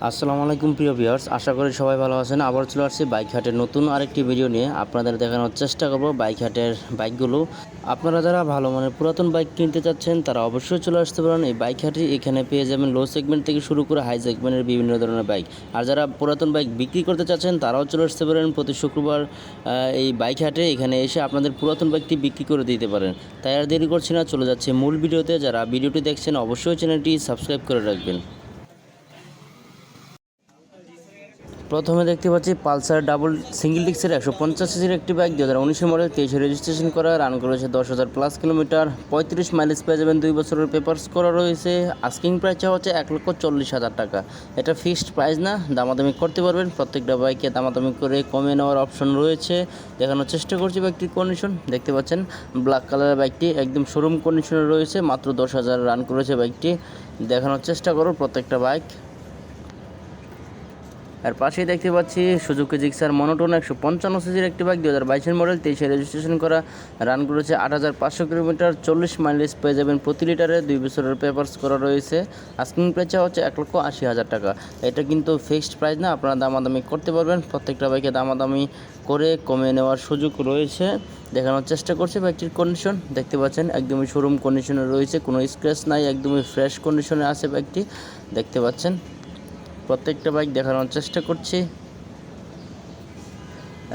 আসসালামু আলাইকুম প্রিয় ভিউয়ার্স, আশা করি সবাই ভালো আছেন। আবার চলে আসছি বাইক হাটের নতুন আরেকটি ভিডিও নিয়ে আপনাদের দেখানোর চেষ্টা করব বাইক হাটের বাইকগুলো। আপনারা যারা ভালো মানের পুরাতন বাইক কিনতে চাচ্ছেন তারা অবশ্যই চলে আসতে পারেন এই বাইক হাটে। এখানে পেয়ে যাবেন লো সেগমেন্ট থেকে শুরু করে হাই সেগমেন্টের বিভিন্ন ধরনের বাইক। আর যারা পুরাতন বাইক বিক্রি করতে চাচ্ছেন তারাও চলে আসতে পারেন প্রতি শুক্রবার এই বাইক হাটে। এখানে এসে আপনাদের পুরাতন বাইকটি বিক্রি করে দিতে পারেন। তাই আর দেরি করছি না, চলে যাচ্ছে মূল ভিডিওতে। যারা ভিডিওটি দেখছেন অবশ্যই চ্যানেলটি সাবস্ক্রাইব করে রাখবেন। প্রথমে দেখতে পাচ্ছি পালসার ডাবল সিঙ্গেল ডিস্কের 150 সিসির একটি বাইক, 2019 মডেল, 23 রেজিস্ট্রেশন করা, রান করেছে 10,000 প্লাস কিলোমিটার, 35 মাইলেজ পেয়ে যাবেন, 2 বছরের পেপারস করা রয়েছে। আস্কিং প্রাইস হচ্ছে 1,40,000 টাকা। এটা ফিক্সড প্রাইস না, দামাদামি করতে পারবেন। প্রত্যেকটা বাইকে দামাদামি করে কমিয়ে নেওয়ার অপশন রয়েছে। দেখানোর চেষ্টা করছি বাইকটির কন্ডিশন। দেখতে পাচ্ছেন ব্ল্যাক কালারের বাইকটি একদম শোরুম কন্ডিশনে রয়েছে, মাত্র 10,000 রান করেছে বাইকটি। দেখানোর চেষ্টা করো প্রত্যেকটা বাইক। আর পাশেই দেখতে পাচ্ছি সুজুকি জিক্সার মনোটোন 155 সিসির একটি বাইক, 2022 মডেল, 23 রেজিস্ট্রেশন করা, রান করেছে 8,500 কিলোমিটার, 40 মাইলেজ পেয়ে যাবেন প্রতি লিটারে, 2 বছরের পেপারস করা রয়েছে। আস্কিং প্রাইস হচ্ছে 1,80,000 টাকা। এটা কিন্তু ফিক্সড প্রাইস না, আপনারা দামাদামি করতে পারবেন। প্রত্যেকটা বাইকে দামাদামি করে কমিয়ে নেওয়ার সুযোগ রয়েছে। দেখানোর চেষ্টা করছি বাইকটির কন্ডিশন। দেখতে পাচ্ছেন একদমই শোরুম কন্ডিশনে রয়েছে, কোনো স্ক্র্যাচ নাই, একদমই ফ্রেশ কন্ডিশনে আছে বাইকটি। দেখতে পাচ্ছেন প্রত্যেকটা বাইক দেখানোর চেষ্টা করছি।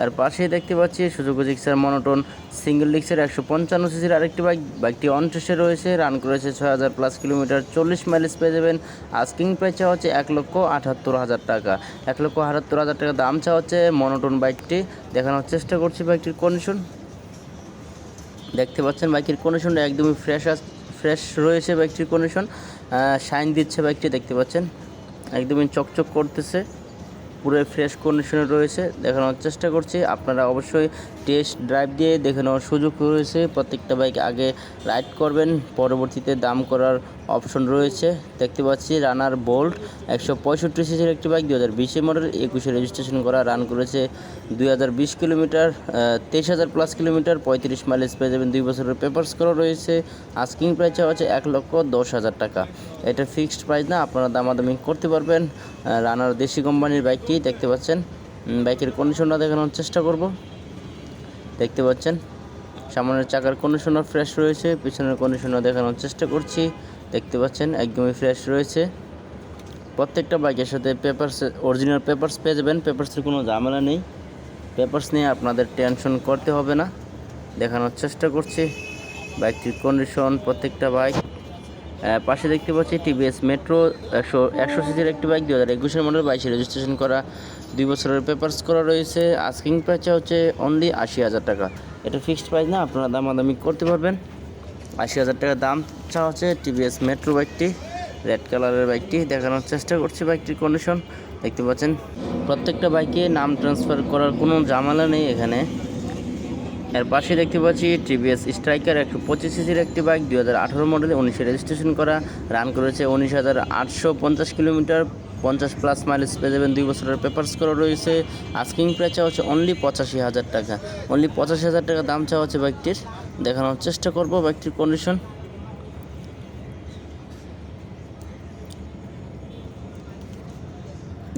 আর পাশেই দেখতে পাচ্ছি সুজুকি জিক্সার মনোটোন সিঙ্গেল ডিস্কের 155 সিসির আরেকটি বাইক। বাইকটি অন টেস্টে রয়েছে, রান করেছে 6,000 প্লাস কিলোমিটার, 40 মাইলেজ পেয়ে যাবেন। আস্কিং প্রাইস হচ্ছে 1,78,000 টাকা। 1,78,000 টাকা দাম চা হচ্ছে মনোটোন বাইকটি। দেখানোর চেষ্টা করছি বাইকটির কন্ডিশন। দেখতে পাচ্ছেন বাইকের কন্ডিশনটা একদমই ফ্রেশ রয়েছে। বাইকটির কন্ডিশন শাইন দিচ্ছে বাইকটি, দেখতে পাচ্ছেন একদমই চকচক করতেছে, পুরো ফ্রেশ কন্ডিশনে রয়েছে। দেখানোর চেষ্টা করছি, আপনারা অবশ্যই টেস্ট ড্রাইভ দিয়ে দেখে নেওয়ার সুযোগ রয়েছে। প্রত্যেকটা বাইক আগে রাইড করবেন, পরবর্তীতে দাম করার অপশন রয়েছে। দেখতে পাচ্ছি রানার বোল্ট 165 সিসির একটি বাইক, 2020 মডেল, 21 রেজিস্ট্রেশন করা, রান করেছে 2,020 কিলোমিটার, 23,000 প্লাস কিলোমিটার, 35 মাইলেজ পেয়ে যাবেন, 2 বছরের পেপারস করা রয়েছে। আস্কিং প্রাইস হচ্ছে 1,10,000 টাকা। এটা ফিক্সড প্রাইস না, আপনারা দামাদামি করতে পারবেন। রানার দেশি কোম্পানির বাইকটি দেখতে পাচ্ছেন। বাইকের কন্ডিশনটা দেখানোর চেষ্টা করব। দেখতে পাচ্ছেন সামনের চাকার কন্ডিশনার ফ্রেশ রয়েছে, পিছনের কন্ডিশনার দেখানোর চেষ্টা করছি। দেখতে পাচ্ছেন একদমই ফ্রেশ রয়েছে। প্রত্যেকটা বাইকের সাথে পেপারস, অরিজিনাল পেপারস পেয়ে যাবেন। পেপারসের কোনো ঝামেলা নেই, পেপারস নিয়ে আপনাদের টেনশন করতে হবে না। দেখানোর চেষ্টা করছি বাইকটির কন্ডিশন। প্রত্যেকটা বাইক পাশে দেখতে পাচ্ছি টিভিএস মেট্রো 100 সিসির একটি বাইক, 2021 মডেল, 22 রেজিস্ট্রেশন করা, 2 বছরের পেপারস করা রয়েছে। আস্কিং প্রাইস হচ্ছে অনলি 80,000 টাকা। এটা ফিক্সড প্রাইস না, আপনারা দামাদামি করতে পারবেন। 80,000 টাকা দাম চা হচ্ছে টিভিএস মেট্রো বাইকটি, রেড কালারের বাইকটি। দেখানোর চেষ্টা করছি বাইকটির কন্ডিশন। দেখতে পাচ্ছেন প্রত্যেকটা বাইকে নাম ট্রান্সফার করার কোনো ঝামেলা নেই এখানে। এর পাশে দেখতে পাচ্ছি টিভিএস স্ট্রাইকার 125 সিসির একটি বাইক, 2018 মডেল, 19 রেজিস্ট্রেশন করা, রান করেছে 19,850 কিলোমিটার, 50 প্লাস মাইলেজ পেয়ে যাবেন, 2 বছরের পেপারস করা রয়েছে। আস্কিং প্রাইস হচ্ছে অনলি 85,000 টাকা। অনলি 85,000 টাকা দাম চাওয়া হচ্ছে বাইকটির। দেখানোর চেষ্টা করব বাইকটির কন্ডিশন।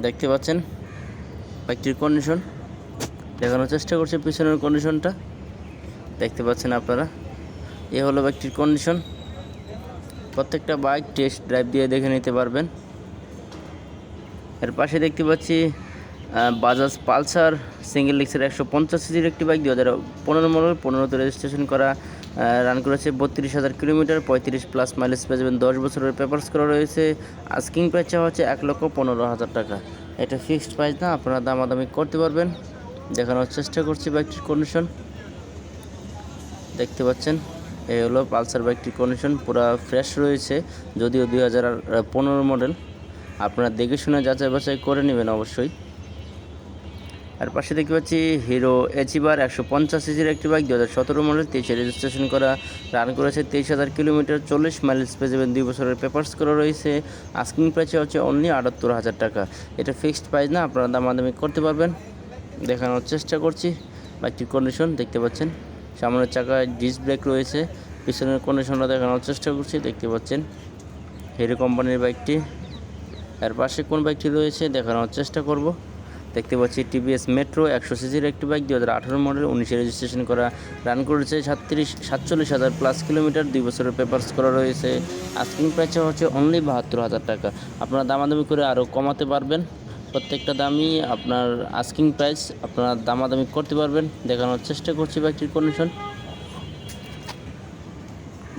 দেখতে পাচ্ছেন বাইকটির কন্ডিশন, দেখানোর চেষ্টা করছি পিছনের কন্ডিশনটা। দেখতে পাচ্ছেন আপনারা, এ হলো বাইকটির কন্ডিশন। প্রত্যেকটা বাইক টেস্ট ড্রাইভ দিয়ে দেখে নিতে পারবেন। এর পাশে দেখতে পাচ্ছি বাজাজ পালসার সিঙ্গেল ডিস্কের 150 সিসির একটি বাইক, 2015 মডেল, 15তে রেজিস্ট্রেশন করা, রান করেছে 32,000 কিলোমিটার, 35 প্লাস মাইলেজ পেয়ে যাবেন, 10 বছরের পেপারস করা রয়েছে। আস্কিং প্রাইস হচ্ছে 1,15,000 টাকা। এটা ফিক্সড প্রাইস না, আপনারা দামাদামি করতে পারবেন। দেখানোর চেষ্টা করছি বাইকটির কন্ডিশন। দেখতে পাচ্ছেন এই হলো পালসার বাইকটির কন্ডিশন, পুরো ফ্রেশ রয়েছে, যদিও 2015 মডেল। আপনারা দেখে শুনে যাচাই বাছাই করে নেবেন অবশ্যই। আর পাশে দেখতে পাচ্ছি হিরো এচিভার 150 সিসির একটি বাইক, 2017 মডেল, 23 রেজিস্ট্রেশন করা, রান করেছে 23,000 কিলোমিটার, 40 মাইলেজ পেয়ে যাবেন, 2 বছরের পেপারস করা রয়েছে। আস্কিং প্রাইস হচ্ছে অনলি 78,000 টাকা। এটা ফিক্সড প্রাইস না, আপনারা দামাদামি করতে পারবেন। দেখানোর চেষ্টা করছি বাইকটির কন্ডিশন। দেখতে পাচ্ছেন সামনের চাকায় ডিস্ক ব্রেক রয়েছে, পিছনের কন্ডিশনটা দেখানোর চেষ্টা করছি। দেখতে পাচ্ছেন হিরো কোম্পানির বাইকটি। এর পাশে কোন বাইকটি রয়েছে দেখানোর চেষ্টা করব। দেখতে পাচ্ছি টিভিএস মেট্রো 100 সিসির একটি বাইক, 2018 মডেল, 19-এ রেজিস্ট্রেশন করা, রান করেছে 47,000 প্লাস কিলোমিটার, 2 বছরের পেপারস করা রয়েছে। আস্কিং প্রাইস হচ্ছে অনলি 72,000 টাকা। আপনারা দামাদামি করে আরও কমাতে পারবেন। প্রত্যেকটা দামই আপনার আস্কিং প্রাইস, আপনারা দামাদামি করতে পারবেন। দেখানোর চেষ্টা করছি বাইকটির কন্ডিশন।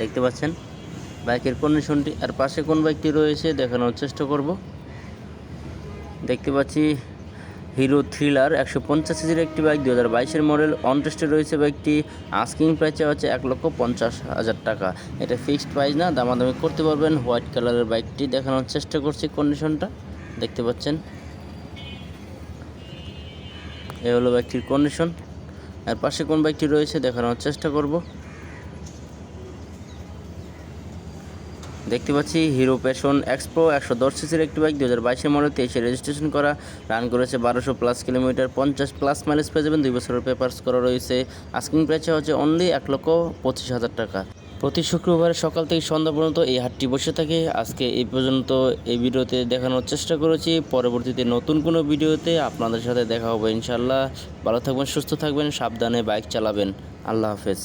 দেখতে পাচ্ছেন বাইকের কন্ডিশনটি। আর পাশে কোন বাইকটি রয়েছে দেখানোর চেষ্টা করব। দেখতে পাচ্ছি হিরো থ্রিলার 150 সিসির একটি বাইক, 2022-এর মডেল, অন টেস্টে রয়েছে বাইকটি। আস্কিং প্রাইসে হচ্ছে 1,50,000 টাকা। এটা ফিক্সড প্রাইস না, দামাদামি করতে পারবেন। হোয়াইট কালারের বাইকটি দেখানোর চেষ্টা করছি কন্ডিশনটা। দেখতে পাচ্ছেন এ হলো বাইকটির কন্ডিশন। আর পাশে কোন বাইকটি রয়েছে দেখানোর চেষ্টা করব। দেখতে পাচ্ছি হিরো প্যাশন এক্সপ্রো 110 সিসির একটি বাইক, 2022-এর মডেল, 23-এ রেজিস্ট্রেশন করা, রান করেছে 1200 প্লাস কিলোমিটার, 50 প্লাস মাইলেজ পেয়ে যাবেন, 2 বছরের পেপারস করা রয়েছে। আস্কিং প্রাইস হচ্ছে অনলি 1,25,000 টাকা। প্রতি শুক্রবার সকাল থেকে সন্ধ্যা পর্যন্ত এই হাটটি বসে থাকে। আজকে এই পর্যন্ত এই ভিডিওতে দেখানোর চেষ্টা করেছি। পরবর্তীতে নতুন কোনো ভিডিওতে আপনাদের সাথে দেখা হবে ইনশাল্লাহ। ভালো থাকবেন, সুস্থ থাকবেন, সাবধানে বাইক চালাবেন। আল্লাহ হাফেজ।